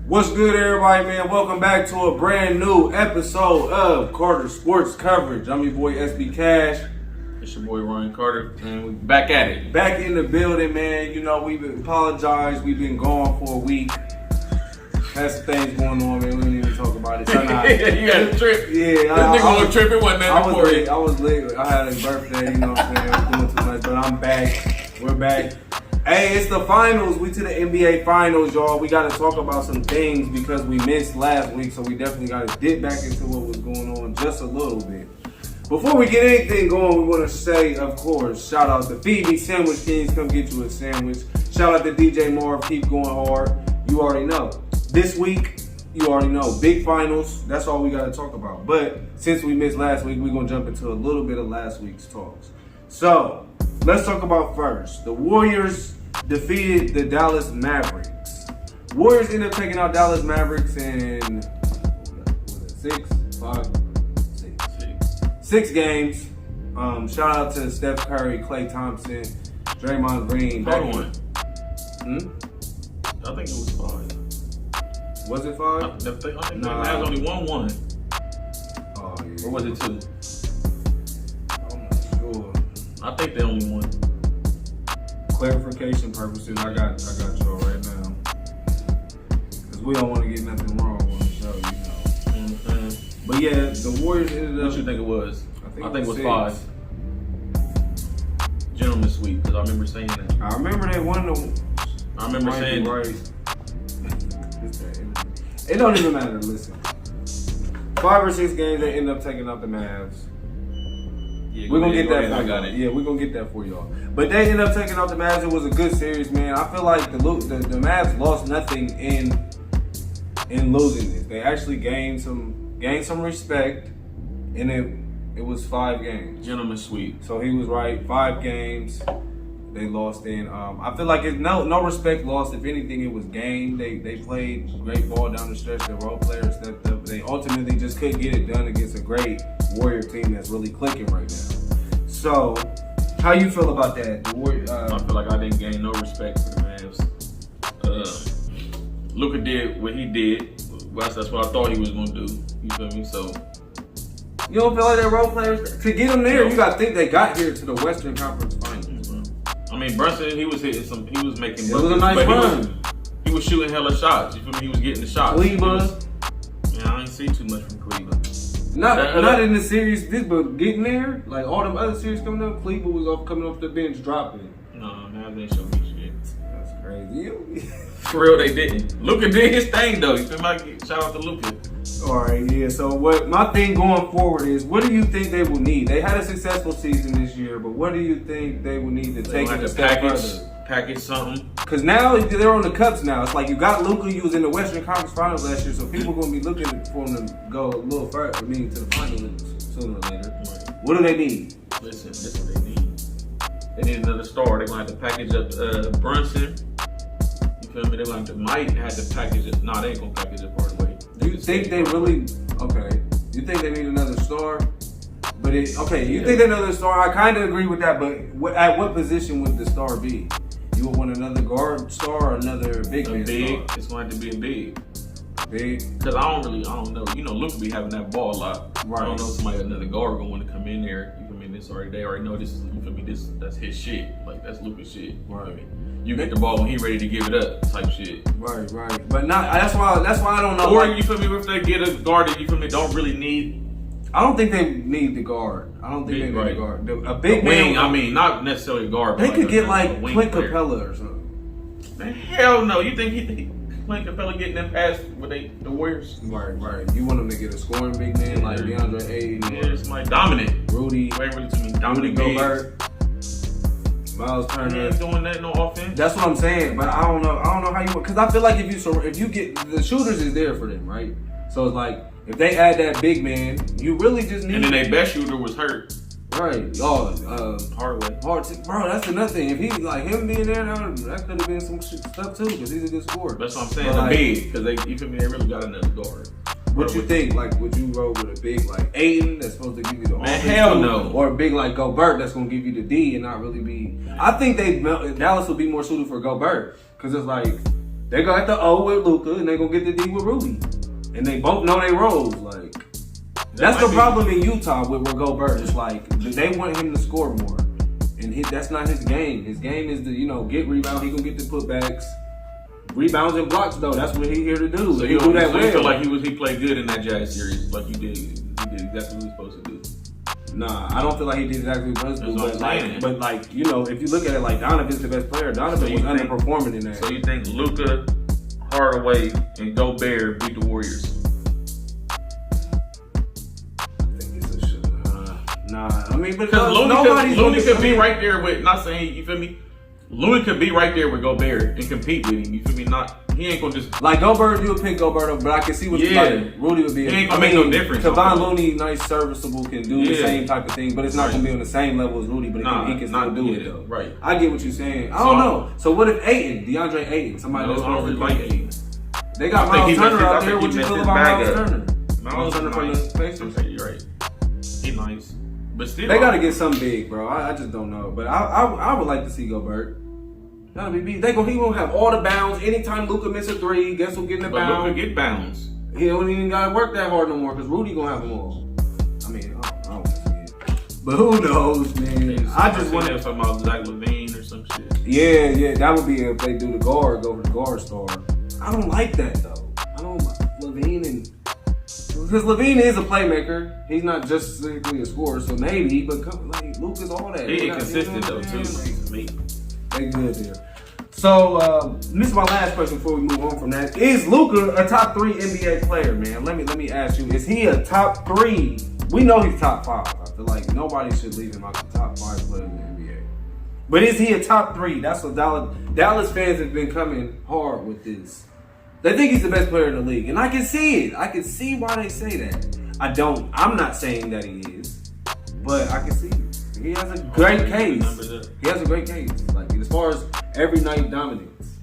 What's good, everybody, man? Welcome back to a brand new episode of Carter Sports Coverage. I'm your boy SB Cash. It's your boy Ryan Carter, and we're back at it. Back in the building, man. You know, we've apologized. We've been gone for a week. Had some things going on, man. We didn't even talk about it. You had a trip. Yeah, this nigga was tripping. Wasn't that I was late. I had a birthday. You know what I'm saying? I was doing too much, but I'm back. We're back. Hey, it's the finals. We to the NBA finals, y'all. We got to talk about some things because we missed last week, so we definitely got to dip back into what was going on just a little bit. Before we get anything going, we want to say, of course, shout out to Phoebe Sandwich Kings. Come get you a sandwich. Shout out to DJ Marv. Keep going hard. You already know. This week, you already know. Big finals. That's all we got to talk about. But since we missed last week, we're going to jump into a little bit of last week's talks. So, let's talk about first. The Warriors defeated the Dallas Mavericks. Warriors ended up taking out Dallas Mavericks in six games. Shout out to Steph Curry, Klay Thompson, Draymond Green. Hold on. I think it was 5. Was it 5? I think the Mavs only won 1. Oh, yeah. Or was it 2? I'm not sure. I think they only won. Clarification purposes, I got y'all right now. Because we don't want to get nothing wrong on the show, you know. Mm-hmm. But yeah, the Warriors ended up... What you think it was? I think it was 6. 5. Gentleman's sweep, because I remember saying that. I remember they won the... I remember saying right. It don't even matter, listen. 5 or 6 games, they end up taking out the Mavs. Yeah, we're gonna get that for I y'all. got it. Yeah, we're gonna get that for y'all. But they ended up taking out the Mavs. It was a good series, man. I feel like the Mavs lost nothing in losing this. They actually gained some respect, and it was 5 games. Gentleman's sweep. So he was right. 5 games. They lost in. I feel like it's no respect lost. If anything, it was gained. They played great ball down the stretch. The role players stepped up. They ultimately just couldn't get it done against a great Warrior team that's really clicking right now. So, how you feel about that? The Warrior, I feel like I didn't gain no respect for the Mavs. Luka did what he did. Well, that's what I thought he was gonna do. You feel me? So. You don't feel like they're role players? To get them there, you gotta think they got here to the Western Conference Finals. I mean, Brunson, he was making it was a nice run. He was shooting hella shots. You feel me? He was getting the shots. Cleveland. Yeah, I ain't see too much from Cleveland. Not in the series, but getting there. Like all them other series coming up, Cleveland was coming off the bench dropping. No, man, they didn't show me shit. That's crazy. For real, they didn't. Luka did his thing though. You feel me? Shout out to Luka. All right, yeah. So what my thing going forward is, what do you think they will need? They had a successful season this year, but what do you think they will need to take it a step further? Package something. Because now they're on the cups now. It's like you got Luka. You was in the Western Conference Finals last year, so people are going to be looking for them to go a little further. I mean, to the finals sooner or later. Right. What do they need? Listen, this is what they need. They need another star. They're going to have to package up Brunson. You feel me? They're going to might have to package it. Nah, they ain't going to package it part of the way. Do you think they really... Okay. You think they need another star? But you think they need another star? I kind of agree with that, but at what position would the star be? You would want another guard star or another big man star? It's going to be a big. Big? Because I don't know. You know, Luka be having that ball a lot. Right. I don't know if another guard going to want to come in there. You feel me? They already know this is, you feel me? That's his shit. Like, that's Luka's shit. Right. You get the ball when he ready to give it up type shit. Right. But not, that's why I don't know. Or you feel me, if they get a guard that you feel me don't really need. I don't think they need the guard. I don't think they need the guard. A big wing, man. I mean, not necessarily a guard. They could get like Clint Capella or something. Man, hell no. You think Clint Capella getting them past with the Warriors? Right. You want them to get a scoring big man like DeAndre Ayton. Yeah, it's like dominant. Rudy. Wait really to me. Dominant Gobert. Miles Turner. He ain't doing that no offense. That's what I'm saying, but I don't know how you, because I feel like if you get the shooters is there for them, right? So it's like if they add that big man, you really just need. And then their best shooter was hurt. Right. Hardaway. Bro, that's another thing. If he like him being there, that could have been some stuff too, because he's a good scorer. That's what I'm saying. The big, because you feel me? They really got another guard. What you think? Like, would you roll with a big like Ayton that's supposed to give you the offense? Hell no. Or a big like Gobert that's gonna give you the D and not really be. I think Dallas would be more suited for Gobert because it's like They got the O with Luka, and they gonna get the D with Rudy, and they both know their roles. Like that's the problem in Utah with Gobert. It's like they want him to score more, and that's not his game. His game is to get rebound. He gonna get the putbacks, rebounds and blocks though. That's what he here to do. So he do that so you well. feel like he played good in that Jazz series, like he did exactly what he was supposed to do. Nah, I don't feel like he did exactly what he was supposed to do. But like if you look at it, like Donovan's the best player. Donovan was underperforming in that. So you think Luka, Hardaway, and Gobert beat the Warriors? I think it's a shit. Nah, I mean, because Looney could be right there with. Not saying you feel me. Looney could be right there with Gobert and compete with him. You feel me? He ain't gonna just like Gobert. You would pick Gobert up, but I can see what like Rudy would be. He ain't gonna make no difference. Kevon Looney, nice, serviceable, can do the same type of thing, but it's not gonna be on the same level as Rudy. But he can still do it though. Right. I get what you're saying. I don't know. So what if DeAndre Ayton, somebody that's don't really like Ayton. They got Miles Turner out there. What you feel about Miles Turner? Miles Turner from the Pacers. Okay, you're right. He nice, but still they gotta get something big, bro. I just don't know, but I would like to see Gobert. That'll be big. He won't have all the bounds. Anytime Luka misses a three, guess who'll get in the bounds? Luka get bounds. He don't even gotta work that hard no more because Rudy gonna have them all. I mean, I don't see it. But who knows, man? I just want to talk about Zach LaVine or some shit. Yeah, that would be if they do the guard, go for the guard star. I don't like that though. I don't like LaVine because LaVine is a playmaker. He's not just strictly a scorer, so maybe. But like Luka's all that. He inconsistent though too. Like, they good there. So this is my last question before we move on from that. Is Luka a top 3 NBA player, man? Let me ask you. Is he a top 3? We know he's top 5. I feel like nobody should leave him out the top 5 player in the NBA. But is he a top 3? That's what Dallas fans have been coming hard with this. They think he's the best player in the league, and I can see it. I can see why they say that. I'm not saying that he is, but I can see it. He has a great case. He has a great case. Like as far as every night dominance.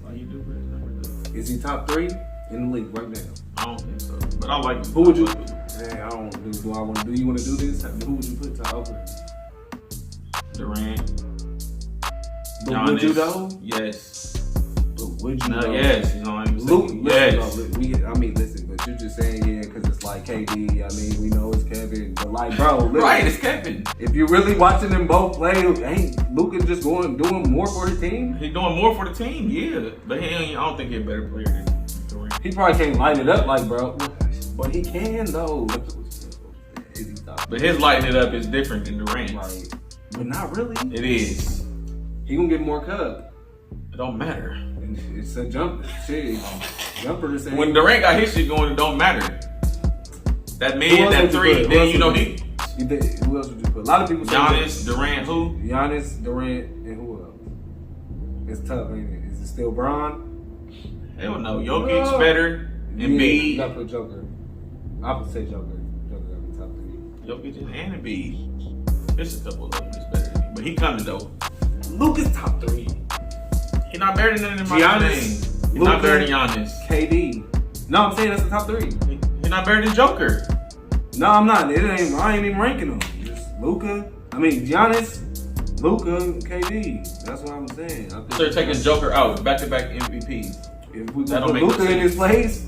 Is he top 3 in the league right now? I don't think so. But I like him. Who would you? Man, I don't do. Do I want to do? You want to do this? Who would you put top over? Durant. But would you though? Yes. But would you? No, yes. You know what I'm saying? Yes. Listen, but you're just saying because it's like KD. I mean, we know it's Kevin, but like, bro, listen, right? It's Kevin. If you're really watching them both play, ain't Luka just doing more for the team? He's doing more for the team, yeah. But I don't think he's a better player than Durant. He probably can't light it up like bro, but he can though. But his lighting it up is different than Durant's. Right. But not really. It is. He gonna get more cup. It don't matter. It's a jumper. Shit. Jumper the same. When Durant got his shit going, it don't matter. That man, that 3, then who else would you put? A lot of people say Giannis, Durant, who? Giannis, Durant, and who else? It's tough, ain't it? Is it still Bron? Hell no. Jokic better. Embiid. You gotta put Joker. I would say Joker. Joker got the top 3. Jokic and Embiid. There's a couple of them that's better than him. But he coming though. Luka's top 3. He's not better than in my Giannis. He's not better than Giannis. KD. No, I'm saying that's the top 3. He's not better than Joker. No, I'm not. I ain't even ranking them. Just Luka. I mean, Giannis, Luka, KD. That's what I'm saying. So they're taking Joker out, back-to-back MVPs. If we that put Luka in his place,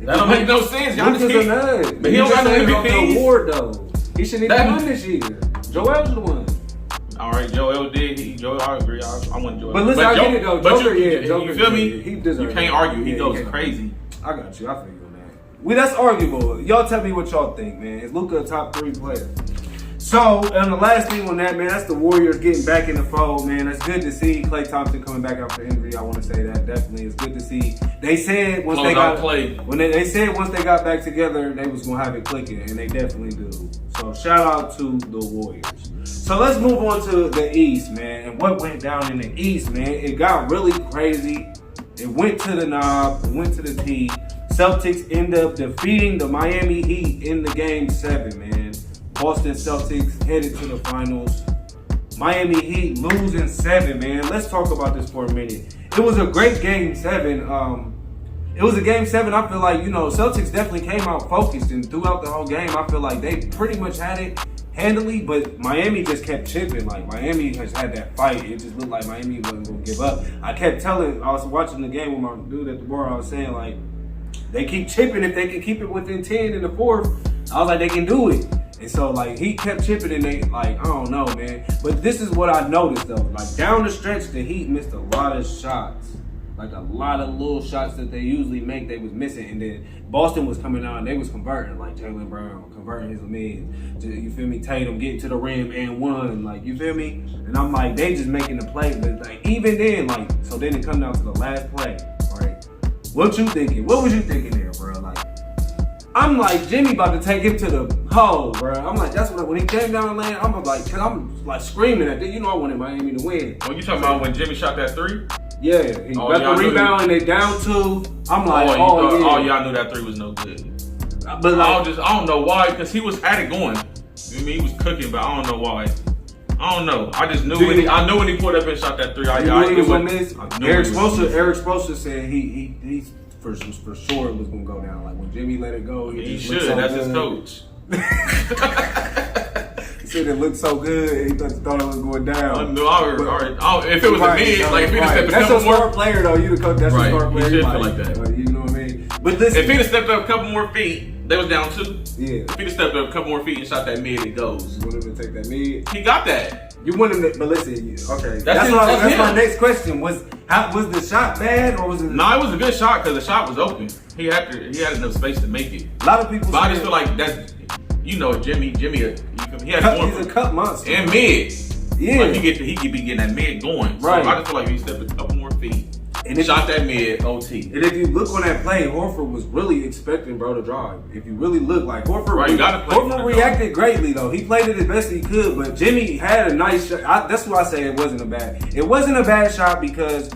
that don't make no sense. Luka's a nut. But he don't got no MVP award though. He shouldn't even win this year. Joel's the one. All right, Joel did. Joel, I agree. I want Joel. But listen, I get it though. Joker, Joker, you feel me? He deserves. You can't argue. He goes crazy. I got you. I feel you on that. That's arguable. Y'all tell me what y'all think, man. Is Luka a top 3 player? So, and the last thing on that, man, that's the Warriors getting back in the fold, man. That's good to see. Klay Thompson coming back after injury. I want to say that definitely is good to see. They said once they got they said once they got back together, they was gonna have it clicking, and they definitely do. So shout out to the Warriors. So let's move on to the East, man. And what went down in the East, man? It got really crazy. It went to the knob. It went to the T. Celtics end up defeating the Miami Heat in the Game 7, man. Boston Celtics headed to the finals. Miami Heat losing 7, man. Let's talk about this for a minute. It was a great Game 7. It was a Game 7. I feel like, Celtics definitely came out focused, and throughout the whole game, I feel like they pretty much had it. handily, but Miami just kept chipping. Like Miami has had that fight. It just looked like Miami wasn't gonna give up. I was watching the game with my dude at the bar. I was saying like they keep chipping. If they can keep it within 10 in the fourth, I was like they can do it. And so like he kept chipping and they like I don't know, man. But this is what I noticed though. Like down the stretch, the Heat missed a lot of shots. Like a lot of little shots that they usually make, they was missing. And then Boston was coming out and they was converting, like Jaylen Brown, converting his mids. You feel me? Tatum getting to the rim and one, like, you feel me? And I'm like, they just making the play. But like, even then, like, so then it come down to the last play, right? What you thinking? What was you thinking there, bro? Like, I'm like, Jimmy about to take him to the hole, bro. I'm like, that's what, when he came down the lane, I'm like, cause I'm like screaming at that. You know I wanted Miami to win. Oh, you talking about when Jimmy shot that three? Yeah, he got the rebound and they down two. I'm like, yeah. Y'all knew that three was no good. But like, I don't know why, because he was at it going. I mean, he was cooking, but I don't know why. I don't know. I just knew I knew when he pulled up and shot that three. I knew he was gonna miss. Eric Spoelstra said he for sure it was gonna go down. Like when Jimmy let it go, he should. That's his coach. He said it looked so good, he thought it was going down. If it was a mid, like if he'd have stepped that's up a couple more, star player though. You the coach. That's a star player. He should feel like that. You know what I mean? But listen, if he'd have stepped up a couple more feet, they was down two. Yeah. If he'd have stepped up a couple more feet and shot that mid, it goes. You want him to take that mid? He got that. You want him to, but listen, okay. That's him. My next question. Was the shot bad or was it? No, it was a good shot because the shot was open. He had enough space to make it. A lot of people. But I just feel like that's, Jimmy. He had he's a cut monster and mid. Yeah, like he could be getting that mid going. Right. So I just feel like he stepped a couple more feet. And shot that mid OT. And if you look on that play, Horford was really expecting bro to drive. If you really look, like Horford reacted greatly though. He played it as best he could, but Jimmy had a nice shot. That's why I say it wasn't a bad shot because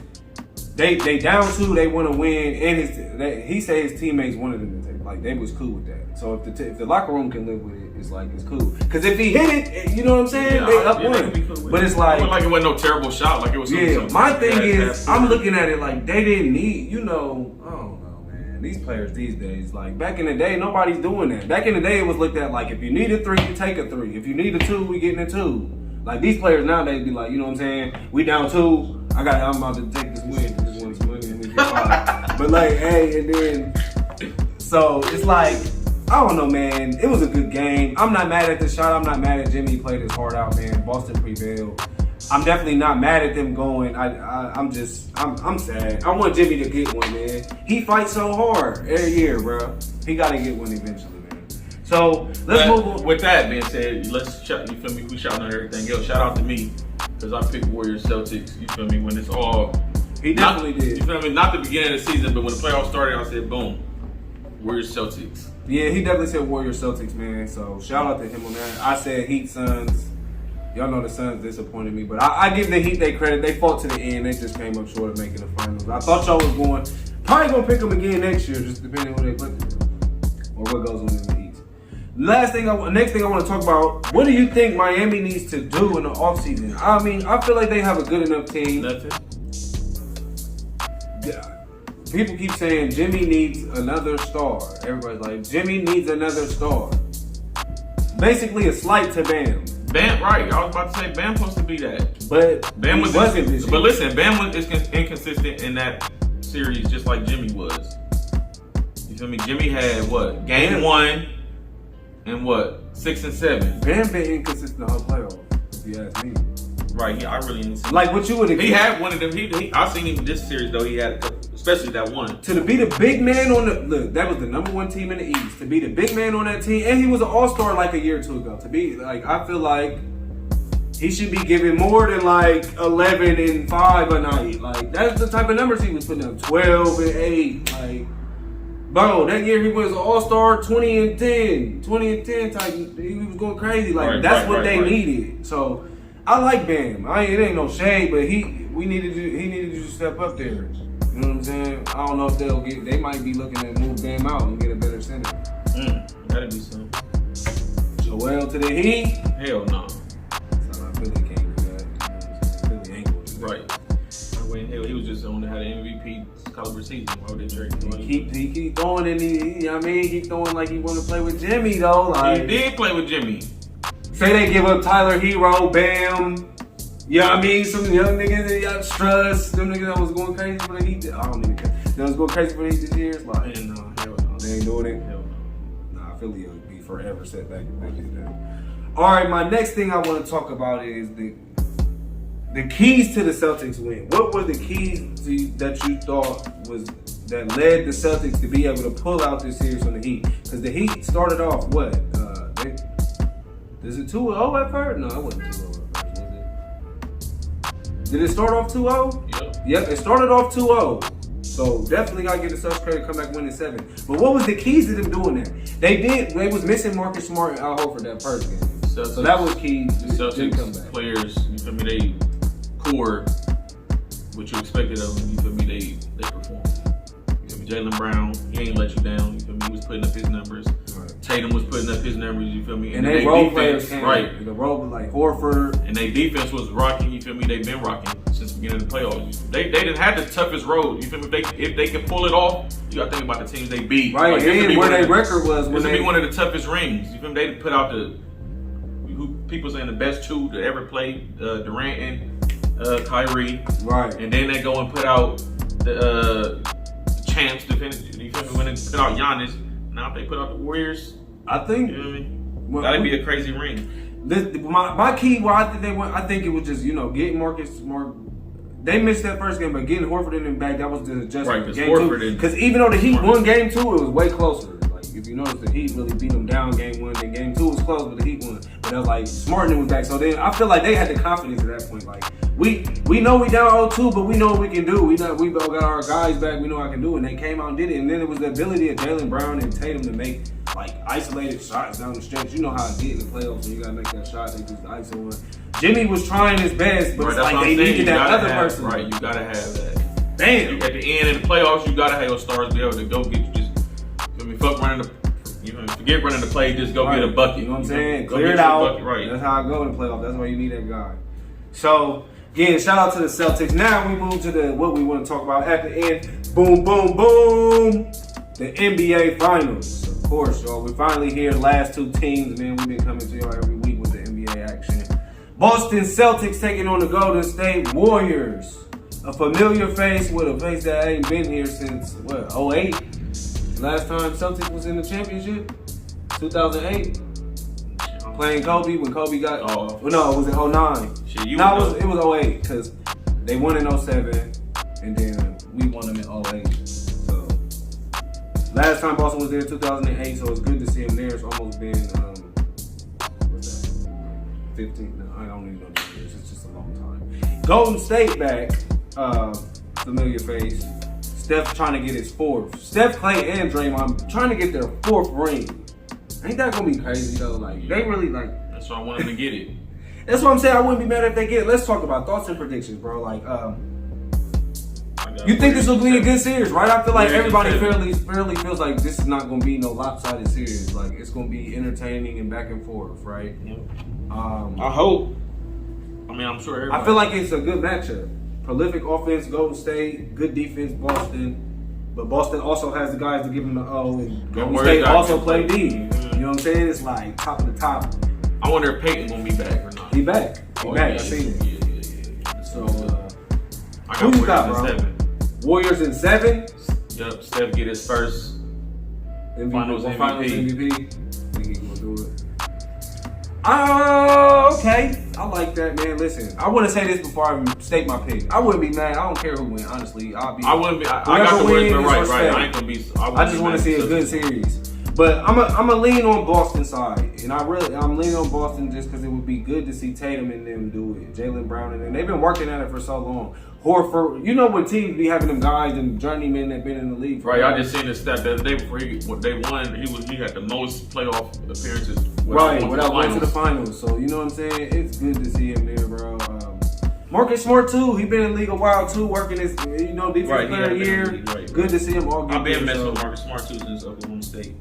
they down two, they want to win, and he said his teammates wanted him to take. Like they was cool with that. So if the locker room can live with it, it's like it's cool. Because if he hit it, you know what I'm saying? Yeah, they up one. Cool, but it's like it wasn't no terrible shot. Like it was. My thing is, I'm looking at it like they didn't need. I don't know, man. These players these days, like back in the day, nobody's doing that. Back in the day, it was looked at like if you need a three, you take a three. If you need a two, we getting a two. Like these players nowadays be like, you know what I'm saying? We down two. I'm about to take this win. Just want some money and we get five. But like, hey, and then so it's like. I don't know, man. It was a good game. I'm not mad at the shot. I'm not mad at Jimmy. He played his heart out, man. Boston prevailed. I'm definitely not mad at them going. I'm sad. I want Jimmy to get one, man. He fights so hard every year, bro. He got to get one eventually, man. So let's move on. With that being said, let's shout. You feel me? We shouting out everything else. Shout out to me because I picked Warriors Celtics. You feel me? When it's all. He definitely did. You feel me? Not the beginning of the season, but when the playoffs started, I said, boom, Warriors Celtics. Yeah, he definitely said Warriors Celtics, man. So shout out to him on that. I said Heat Suns. Y'all know the Suns disappointed me, but I give the Heat their credit. They fought to the end. They just came up short of making the finals. I thought y'all was probably gonna pick them again next year, just depending on who they put them or what goes on in the East. Next thing I want to talk about, what do you think Miami needs to do in the offseason? I mean, I feel like they have a good enough team. Nothing. Yeah. People keep saying Jimmy needs another star. Everybody's like, Jimmy needs another star. Basically a slight to Bam. Bam, right. I was about to say Bam supposed to be that. But Bam wasn't this year. But listen, Bam was inconsistent in that series just like Jimmy was. You feel me? Jimmy had what? Game 1 and 6 and 7. Bam been inconsistent the whole playoff, if you ask me. Right, I really didn't see like what you would expect. He had one of them. I seen him this series though. He had a couple, especially that one. To be the big man on the look, that was the number one team in the East. To be the big man on that team, and he was an all-star like a year or two ago. To be like, I feel like he should be giving more than like 11 and 5 a night. Like that's the type of numbers he was putting up. 12 and 8. Like, bro, that year he was an all-star, 20 and 10 type. He was going crazy. Like that's what they needed. So. I like Bam. It ain't no shade, but he needed to step up there. You know what I'm saying? I don't know if they might be looking to move Bam out and get a better center. That'd be something. Joel to the Heat? Hell no. So I feel he can't do that. You know what I'm saying? Philly ain't gonna do that. Right. When hell, he was just on had an MVP caliber season. Why would they trade him? He keep throwing and you know what I mean? He throwing like he want to play with Jimmy though. Like he did play with Jimmy. Say they give up Tyler Hero, Bam. You know what I mean? Some young niggas that got Struss. Them niggas that was going crazy for the Heat. I don't even care. That was going crazy for the Heat this year. It's like, And hell no. they ain't doing it. Hell no. Nah, Philly will be forever set back. All right, my next thing I want to talk about is the keys to the Celtics win. What were the keys that you thought was that led the Celtics to be able to pull out this series from the Heat? Because the Heat started off what? Is it 2-0 at first? No, it wasn't 2-0 at first, was it? Did it start off 2-0? Yep, it started off 2-0. So definitely gotta give the Celtics credit, come back winning 7. But what was the keys to them doing that? They was missing Marcus Smart and Al Horford that first game. Celtics, so that was key. The Celtics players, you feel me, they core what you expected of them, you feel me, they performed. You feel me, Jaylen Brown, he ain't let you down, you feel me, he was putting up his numbers. Right. Tatum was putting up his numbers, you feel me. And they role players came. Right. The role was like Horford. And their defense was rocking, you feel me, they've been rocking since the beginning of the playoffs. They didn't have the toughest road, you feel me, if they can pull it off, you gotta think about the teams they beat. Right, like, and where their record was. This would be one of the toughest rings, you feel me, they put out people saying the best two to ever play, Durant and Kyrie. Right. And then they go and put out the champs to finish. You feel me? When they put out Giannis, now if they put out the Warriors, I think, you know what I mean? That'd be a crazy ring. My key where I think they went, I think it was just, getting Marcus Smart. They missed that first game, but getting Horford in them back, that was the adjustment. Right, game 2. Because even though the Heat won game 2, it was way closer. If you notice, the Heat really beat them down game 1. Then game 2 was close, but the Heat won. But that was like Smart was back. So then I feel like they had the confidence at that point. Like we know we down 0-2, but we know what we can do. We all got our guys back. We know what I can do, and they came out and did it. And then it was the ability of Jaylen Brown and Tatum to make like isolated shots down the stretch. You know how it get in the playoffs when you gotta make that shot. They just iso one. Jimmy was trying his best, but it's like they needed that other person. Right, you gotta have that. Damn. At the end of the playoffs, you gotta have your stars be able to go get you just. Fuck running the. Forget running the play, just go get a bucket. You know what I'm saying? Clear it out. Right. That's how I go in the playoffs. That's why you need that guy. So, again, shout out to the Celtics. Now we move to what we want to talk about at the end. Boom, boom, boom. The NBA Finals. Of course, y'all. We're finally here. Last 2 teams, man. We've been coming to y'all every week with the NBA action. Boston Celtics taking on the Golden State Warriors. A familiar face with a face that ain't been here since, 08? Last time Celtics was in the championship, 2008. Playing Kobe when Kobe got. Oh no, it was in 09. Shit, it was 08 because they won in 07 and then we won them in 08. So last time Boston was there in 2008, so it's good to see him there. It's almost been what's that? 15. No, I don't even know the years. It's just a long time. Golden State back, familiar face. Steph trying to get his 4th. Steph, Clay, and Draymond trying to get their 4th ring. Ain't that gonna be crazy though? Like they really like. That's why I want them to get it. That's what I'm saying. I wouldn't be mad if they get it. Let's talk about thoughts and predictions, bro. Like, you think this will be a good series, right? I feel like everybody fairly feels like this is not gonna be no lopsided series. Like it's gonna be entertaining and back and forth, right? Yep. I hope. I mean, I'm sure everybody. I feel like it's a good matchup. Prolific offense, Golden State. Good defense, Boston. But Boston also has the guys to give them the O. And Golden State also play D. You know what I'm saying? It's like top of the top. I wonder if Peyton gonna be back or not. He back. I seen it. Yeah. So, I got who you got, bro? 7. Warriors in 7? Yup. Steph get his first Finals MVP. Finals MVP. I think he's gonna do it. Oh, okay. I like that, man. Listen, I want to say this before I state my pick. I wouldn't be mad. I don't care who wins, honestly. I wouldn't be. I got the wins, but right. I ain't gonna be. I just want to see a good series. But I'm a lean on Boston side, and I'm leaning on Boston just because it would be good to see Tatum and them do it. Jaylen Brown and them. They've been working at it for so long. Horford, you know when teams be having them guys and journeymen that been in the league. Right, I just seen this stat the other day before they won. He had the most playoff appearances. Without going to the finals. So you know what I'm saying? It's good to see him there, bro. Marcus Smart too. He been in the league a while too, working his defense player of the year. Good to see him all. I've been messing with Marcus Smart too since Oklahoma State.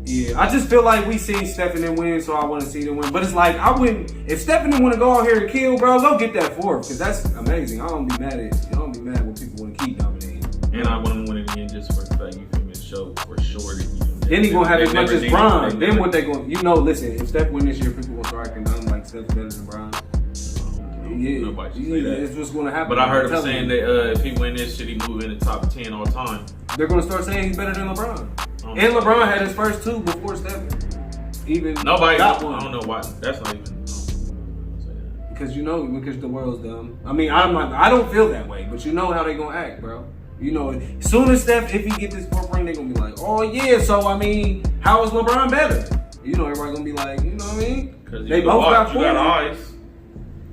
Yeah, I just feel like we seen Steph and them win, so I want to see them win. But it's like I wouldn't. If Steph and them want to go out here and kill, bro, go get that 4th because that's amazing. I don't be mad when people want to keep dominating. And I want them to win it again just for the fact you feel me show for sure that then he gonna have as much as Bron. Then what they gonna listen, if Steph win this year, people gonna start acting Steph's better than Bron. Yeah, nobody should say that. It's what's going to happen. But I heard him saying that if he win this shit, he move in the top 10 all time. They're going to start saying he's better than LeBron. And LeBron had his first 2 before Steph even nobody got one. I don't know why. That's not even. Because because the world's dumb. I mean, I don't feel that way, but you know how they gonna act, bro. You know, as soon as Steph, if he get this 4th ring, they gonna be like, oh yeah. So I mean, how is LeBron better? You know, everybody gonna be like, you know what I mean? Because they both got 4. You got eyes.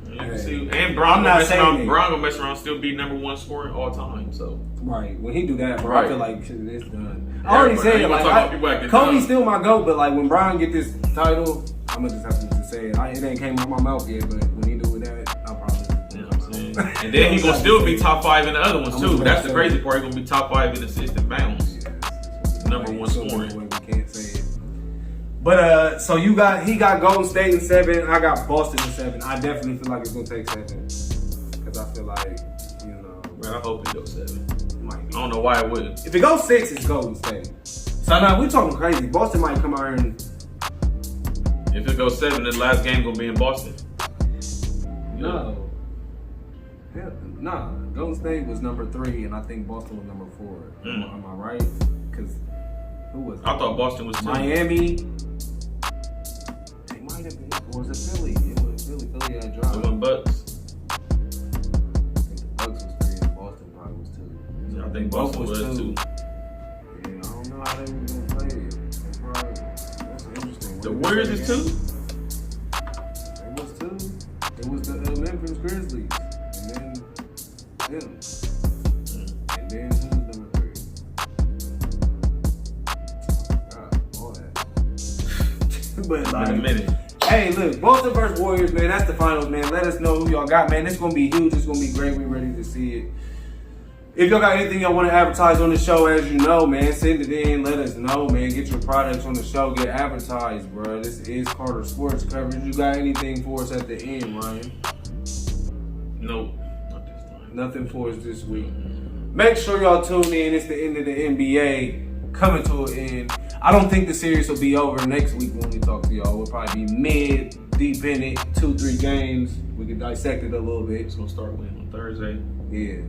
You can see, and Bron gonna mess around, still be number 1 scorer all time. So right when he do that, bro, right. I feel like shit, it's done. I already said like Kobe's still my GOAT, but like when Bron get this title, I'm gonna just have to say it. It ain't came out my mouth yet, but when he do that, I'll probably. You know what I'm saying? And then he gonna still be top 5 in the other ones too. That's the crazy part. He gonna be top 5 in assists and bounds. Number 1 scoring. We can't say it. But so he got Golden State in 7. I got Boston in 7. I definitely feel like it's gonna take 7 because I feel like Man, I hope it goes 7. Might be. I don't know why it wouldn't. If it goes 6, it's Golden State. So now we talking crazy. Boston might come out here and. If it goes 7, the last game gonna be in Boston. No. Yeah, nah. Golden State was number 3, and I think Boston was number 4. Am I right? Because who was it? I thought Boston was 2. Miami. It might have been. Or was it Philly? It was Philly. Philly had dropped. It went Bucks. I think the Bucks was 3 and Boston probably was 2. Yeah, I think Boston was 2. Yeah, I don't know how they were going to play it. That's interesting. The Warriors is 2? It was 2. It was the Memphis Grizzlies. And then them. And then who was number 3? God, all that. But like, in a minute. Hey, look, Boston versus Warriors, man. That's the finals, man. Let us know who y'all got, man. It's gonna be huge. It's gonna be great. We ready to see it. If y'all got anything y'all want to advertise on the show, as you know, man, send it in. Let us know, man. Get your products on the show. Get advertised, bro. This is Carter Sports Coverage. You got anything for us at the end, Ryan? Nope. Not this time. Nothing for us this week. Make sure y'all tune in. It's the end of the NBA. Coming to an end. I don't think the series will be over next week when we talk to y'all. We'll probably be deep in it, 2-3 games. We can dissect it a little bit. It's gonna start on Thursday. Yeah.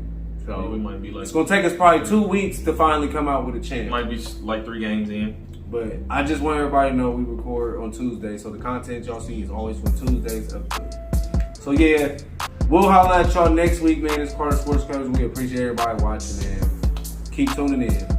So we might be like. It's gonna take us probably 2 weeks to finally come out with a champ. Might be like 3 games in. But I just want everybody to know we record on Tuesday, so the content y'all see is always from Tuesdays up to. So yeah, we'll holla at y'all next week, man. It's Carter Sports Coverage. We appreciate everybody watching, man. Keep tuning in.